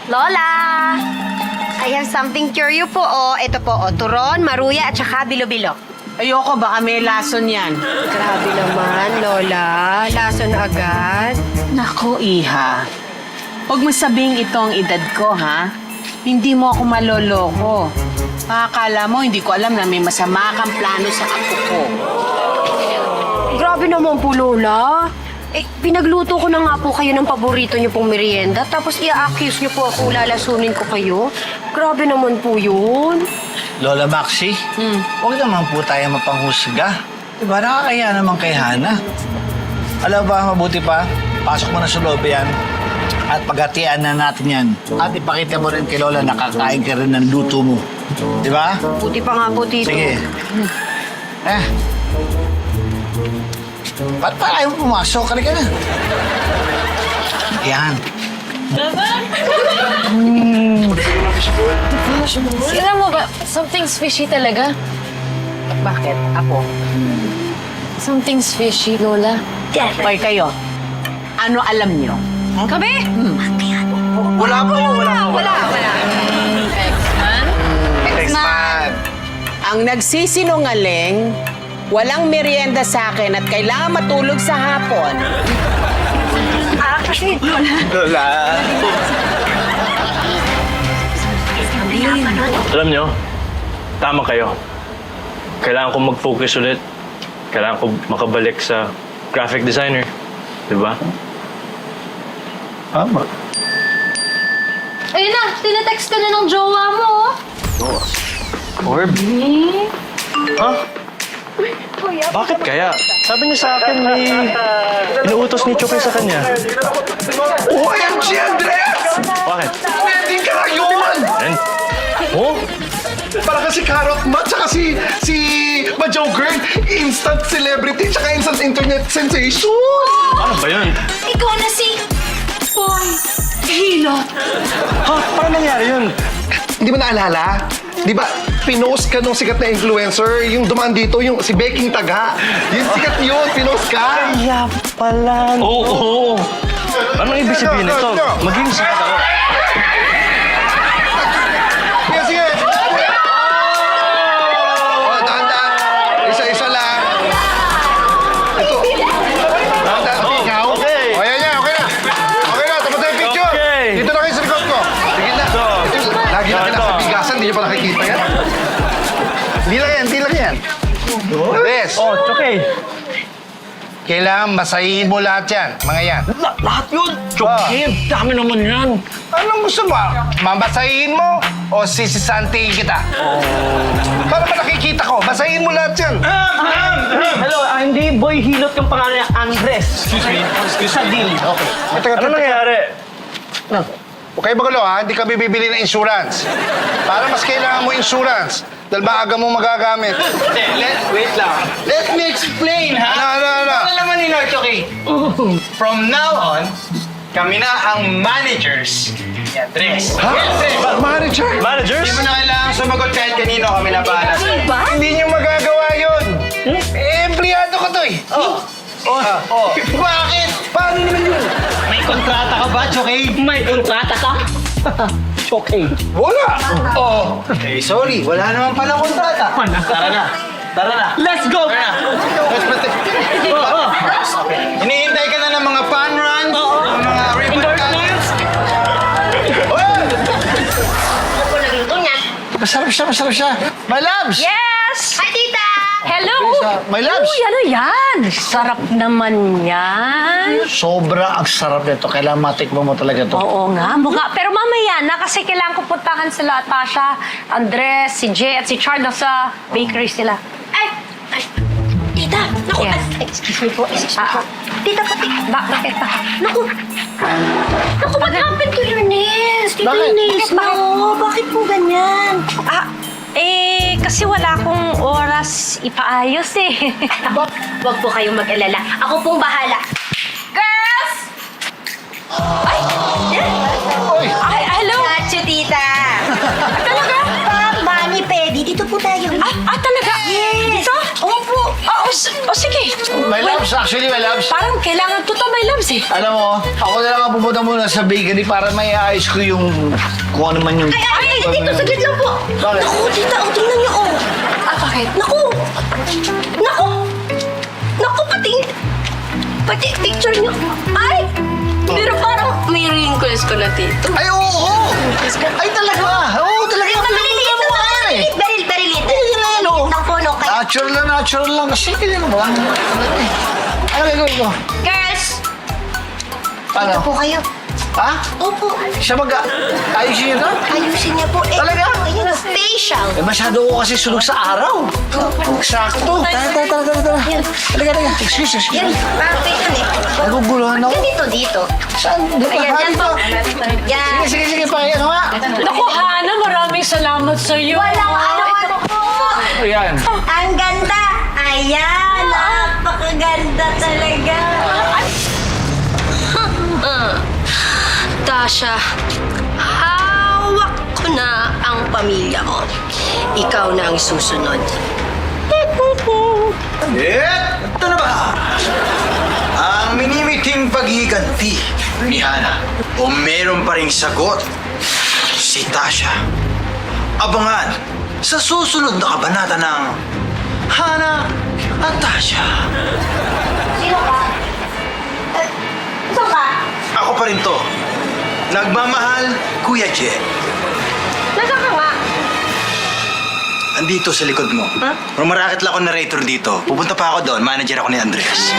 Lola! I have something for you po, oh. Ito po, oh. Turon, maruya, at saka bilo-bilo. Ayoko, baka may lason yan. Grabe naman, Lola. Lason agad. Nako, Iha. Huwag mo sabing ito ang edad ko, ha? Hindi mo ako maloloko. Akala mo, hindi ko alam na may masama kang plano sa apo ko. Grabe naman po, Lola. Eh, pinagluto ko na nga po kayo ng paborito niyo pong merienda, tapos i-accuse niyo po ako, lalasunin ko kayo. Grabe naman po yun. Lola Maxi, huwag naman po tayo mapanghusga. Diba, nakakaya naman kay Hana. Alam ba, mabuti pa, pasok mo na sa loob yan. At paghatian na natin yan. At ipakita mo rin kay Lola na kakain ka rin ng luto mo. Diba? Buti pa nga po, Tito. Sige. Ba't pa kayo pumasok? Halika na. Yan. Sila mo ba? Something's fishy talaga. Bakit? Ako? Something's fishy, Lola. Hoy kayo, ano alam niyo? Kami? Wala po. Wala. Ex-man. Ang nagsisinungaling, walang merienda sa akin at kailangan matulog sa hapon. Kasi, Lola. Alam nyo, tama kayo. Kailangan ko mag-focus ulit. Kailangan ko makabalik sa graphic designer. Diba? Tama. Ayun na, tinetext ka na ng jowa mo. Orb? Ha? Bakit kaya? Sabi niya sa akin may inuutos ni Chucky sa kanya. OMG, Andres! Bakit? Trending ka ngayon! And? Oh? Para kasi Carrot Mat, tsaka si Majoker, instant celebrity, tsaka instant internet sensation! Ano ba yun? Ikaw na si Boy Hilo. Ha? Paano nangyari yun? Hindi mo naalala? Di ba, pinost ka nung sikat na influencer, yung dumaan dito, yung si Beking Taga. Yung sikat yun, pinost ka. Kaya pala. Oo. Anong ibig sabihin nito? Maging sikat ako. Sige. Oh, dahan-dahan. Isa-isa lang. Ito. Dahan-dahan. Ikaw. Okay. O, yan. Okay na. Okay na. Tapos na yung picture. Okay. Dito na kayo sa likod ko. Sige na. Ito, lagi na kinasa bigasan. Hindi nyo pa nakikita yan. Hindi lang yan. Andres. Oh, it's okay. Kailangan masahihin mo lahat yan. Mga yan. Lahat yun? Chucky, dami naman yan. Anong gusto mo? Mamasahihin mo o sisisantiin kita? Para ba nakikita ko? Basahin mo lahat yan. Hello, hindi Boy Hilot yung pangalan niya, Andres. Excuse me. Sa deal. Okay. Ano nangyayari? Huwag kayo magulo ha, hindi kami bibili ng insurance. Para mas kailangan mo insurance. Dahil maaga mo magagamit. Wait lang. Let me explain, ha? Ano? Alam naman ni Norchoki. From now on, kami na ang managers ni Andres. Ha? Yes, Manager? Managers? Hindi mo na kailangan sumagot kahit kanino kami na bahala. Hindi nyo magagawa yun. Empleyado ko to eh. Bakit? Paano naman yun? May kontrata ka ba, Choki? May kontrata ka? Okay. Wala. Eh, sorry. Wala naman pala kontrata. Tara na. Let's go! Hinihintay ka na ng mga fun runs, ng mga ribbon cuttings. Masarap siya. My loves! yes! Hi, Tita! Hello! My loves! Uy, ano yan? Sarap naman yan. Sobra ang sarap nito. Kailangan matikman mo talaga to. Oo nga, mukha. Pero mamaya na kasi kailangan ko puntahan sila Tasha, Andres, si Jay at si Char sa bakery sila. Ay! Tita! Naku! Yes. Excuse me po. Tita, pati. Bakit ba? Naku! Naku, what happened to your nails? Tita, Bakit? yung nails mo. Bakit po ganyan? Kasi wala akong oras ipaayos eh. Huwag po kayong mag-alala. Ako pong bahala. Girls! Ay, hello! Got you, tita. Talaga? Mami, Pedi, dito po tayo. Talaga? Yes. Dito? Opo. Sige. My loves, actually, my loves. Parang kailangan to my loves eh. Alam mo, ako na lang ang pupunta muna sa bakery para may ayos ko yung kung ano man yung... Ay, dito, saglit lang po. Bakit? Naku, tita, tingnan niyo, oh. Bakit? Naku! Naku! Naku, pati picture niyo. Ay! Pero parang may wrinkles ko na, tito. Ay, oo! Ay, talaga! Oo, talaga! Very little. Naku, no, kaya... Natural lang. Kasi ganyan mo. Ano gagawin ko? Girls! Ano? Ito po kayo. Ha? Opo. Siya ayusin niyo na? Ayusin niya po. Talaga? Ayun, facial. Eh, masyado ko kasi sunog sa araw. Sakto. Tara. Halika. Excuse. Yan, parang facial eh. Naguguluhan ako. Ganito dito. Saan? Ayan, yan po. Yan. Sige, pakinggan nga. Naku, Hana, maraming salamat sa'yo. Walang ano po. Ayan. Ang ganda. Ayan, napakaganda talaga. Tasha, hawak ko na ang pamilya mo. Ikaw na ang susunod. Ito na ba? Ang minimiting paghiganti ni Hana. O meron pa ring sagot si Tasha. Abangan sa susunod na kabanata ng Hana at Tasha. Sino ka? Sino ka? Ako pa rin to. Nagmamahal, Kuya Jet. Nasaan ka nga? Andito sa likod mo. Huh? Marakit lang ako narrator dito. Pupunta pa ako doon. Manager ako ni Andres.